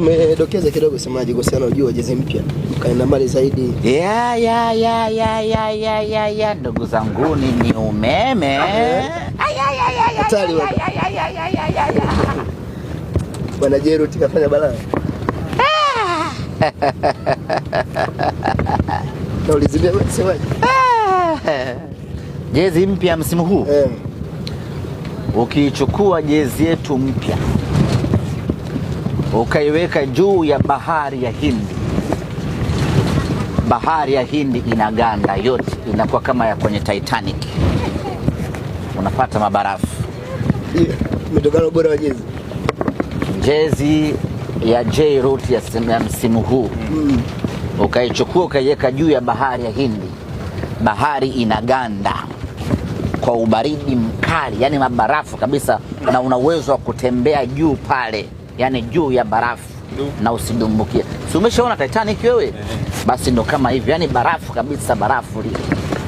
umedokeza kidogo semaji kuhusiana na jezi mpya. Kaenda mbali zaidi. Ya ndugu zangu ni umeme. Bwana Jerut kafanya balaa. Na ulizibia wewe semaji. Jezi mpya msimu huu. Ukichukua jezi yetu mpya ukaiweka juu ya bahari ya Hindi, bahari ya Hindi inaganda yote, inakuwa kama ya kwenye Titanic, unapata mabarafu. Mtokano bora wa jezi ya Jerut ya msimu huu ukaichukua ukaiweka juu ya bahari ya Hindi, bahari inaganda kwa ubaridi mkali, yani mabarafu kabisa, na una uwezo wa kutembea juu pale, yani juu ya barafu na usidumbukie. Si umeshaona Titanic wewe? Basi ndo kama hivi, yani barafu kabisa, barafu.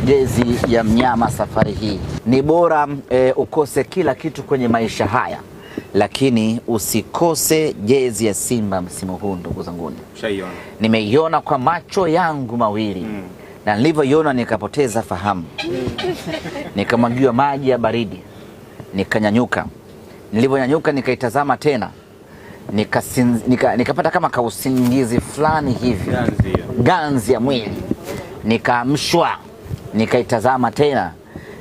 Jezi ya mnyama safari hii ni bora. Ukose kila kitu kwenye maisha haya, lakini usikose jezi ya Simba msimu huu. Ndugu zangu, nimeiona kwa macho yangu mawili na nilivyoiona nikapoteza fahamu. Nikamwagiwa maji ya baridi, nikanyanyuka. Nilivyonyanyuka nikaitazama tena, nikapata kama kausingizi fulani hivi, ganzi ya mwili. Nikaamshwa, nikaitazama tena,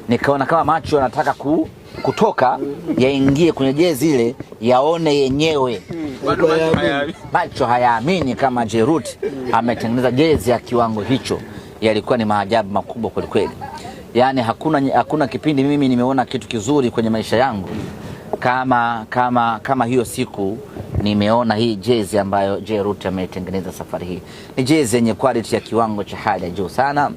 nikaona kama macho yanataka kutoka yaingie kwenye jezi ile, yaone yenyewe. Macho hayaamini kama Jerut ametengeneza jezi ya kiwango hicho. Yalikuwa ni maajabu makubwa kweli kweli. Yani hakuna kipindi mimi nimeona kitu kizuri kwenye maisha yangu kama hiyo siku nimeona hii jezi ambayo Jerut ametengeneza safari hii. Ni jezi yenye quality ya kiwango cha hali ya juu sana.